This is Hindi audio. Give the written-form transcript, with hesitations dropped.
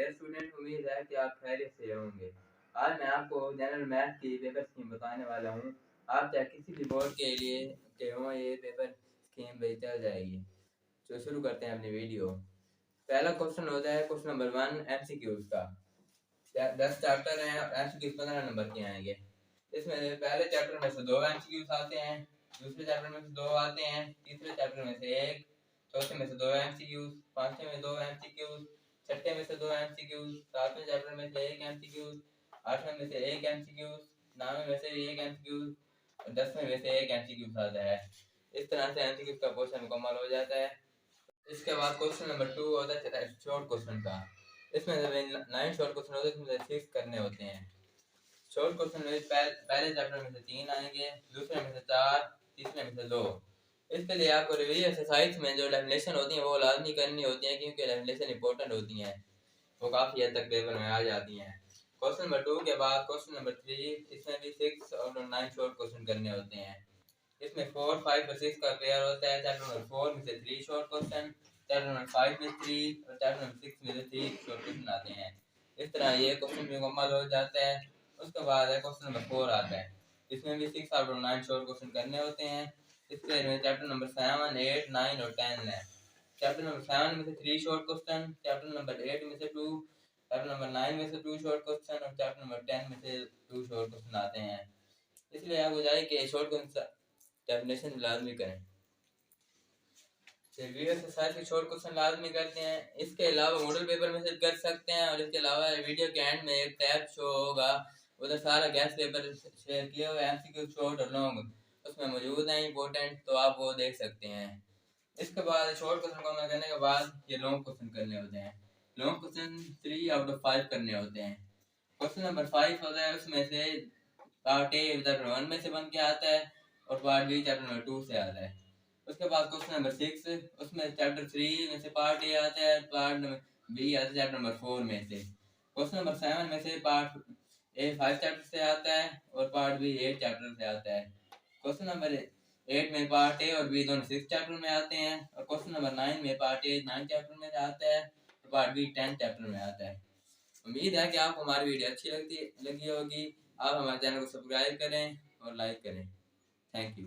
डियर स्टूडेंट, उम्मीद है कि आप खैरियत से होंगे। आज मैं आपको जनरल मैथ की पेपर स्कीम बताने वाला हूँ। आप चाहे किसी भी बोर्ड के लिए के हों, ये पेपर स्कीम पे चल जाएगी। तो शुरू करते हैं अपनी वीडियो। पहला क्वेश्चन होता है क्वेश्चन नंबर 1 एमसीक्यूज का। 10 चैप्टर हैं और एमसीक्यूज 15 नंबर के आएंगे। इसमें पहले चैप्टर में से 2 एमसीक्यूज आते हैं, दूसरे चैप्टर में से 2 आते हैं, तीसरे चैप्टर में से 1, चौथे में से 2 एमसीक्यूज, पांचवें में 2 एमसीक्यूज, छठे में से 2 एमसीक्यूज, सातवें चैप्टर में से 1 एमसीक्यूज, आठवें में से 1 एमसीक्यूज, नौवें में से 1 एमसीक्यूज और 10वें में से 1 एमसीक्यूज आता है। इस तरह से एमसीक्यूज का पोर्शन मुकम्मल हो जाता है। इसके बाद क्वेश्चन नंबर 2 होता है शॉर्ट क्वेश्चन का। इसमें 9 शॉर्ट क्वेश्चन होते हैं, इसमें 6 करने होते हैं। शॉर्ट क्वेश्चन में पहले चैप्टर में से 3 आएंगे, दूसरे में से 4, तीसरे में से 2। इसके लिए आपको रिवीजन एक्सरसाइज में जो लेमिनेशन होती हैं वो लाजमी करनी होती हैं, क्योंकि लेमिनेशन इंपॉर्टेंट होती हैं, वो काफ़ी हद तक पेपर में आ जाती हैं। क्वेश्चन नंबर 2 के बाद क्वेश्चन नंबर 3, इसमें भी 6 और 9 शॉर्ट क्वेश्चन करने होते हैं। इसमें 4, 5 और 6 का पेयर होता है। चैप्टर नंबर 4 में से 3 शॉर्ट क्वेश्चन, चैप्टर नंबर 5 में 3 और चैप्टर नंबर 6 में से 3 शॉर्ट क्वेश्चन आते हैं। इस तरह ये क्वेश्चन भी मुकम्मल हो जाता है। उसके बाद है क्वेश्चन नंबर 4 आता है। इसमें भी 6 आउट ऑफ 9 शॉर्ट क्वेश्चन करने होते हैं। इसके चैप्टर नंबर 7, 8, 9 और 10 है। चैप्टर नंबर 7 में से 3 शॉर्ट क्वेश्चन, चैप्टर नंबर 8 में से 2, चैप्टर नंबर 9 में से 2 शॉर्ट क्वेश्चन और चैप्टर नंबर 10 में से 2 शॉर्ट क्वेश्चन आते हैं। इसलिए आप बुझाइए कि शॉर्ट क्वेश्चन डेफिनेशन लाजमी करें। वीडियो एक्सरसाइज के शॉर्ट क्वेश्चन लाजमी करते हैं। इसके अलावा मॉडल पेपर में से कर सकते हैं। और इसके अलावा वीडियो के एंड में एक टैब शो होगा, उधर सारा गैस पेपर शेयर किया हुआ है, एमसीक्यू शॉर्ट और लॉन्ग उसमें मौजूद हैं इंपॉर्टेंट, तो आप वो देख सकते हैं। इसके बाद शॉर्ट क्वेश्चन को करने के बाद ये लॉन्ग क्वेश्चन करने होते हैं। लॉन्ग क्वेश्चन 3 आउट ऑफ 5 करने होते हैं। क्वेश्चन नंबर 5 होता है, उसमें से पार्ट ए चैप्टर 1 में से बन के आता है और पार्ट बी चैप्टर नंबर 2 से आता है। उसके बाद क्वेश्चन नंबर 6, उसमें चैप्टर 3 में से पार्ट ए आता है, पार्ट बी आता है चैप्टर नंबर 4 में से। क्वेश्चन नंबर 7 में से पार्ट ए 5 चैप्टर से आता है और पार्ट बी 8 चैप्टर से आता है। क्वेश्चन नंबर 8 में पार्ट ए और बी दोनों 6 चैप्टर में आते हैं और क्वेश्चन नंबर 9 में पार्ट ए 9 चैप्टर में आता है और पार्ट बी 10 चैप्टर में आता है। उम्मीद है कि आपको हमारी वीडियो अच्छी लगी होगी। आप हमारे चैनल को सब्सक्राइब करें और लाइक करें। Thank you.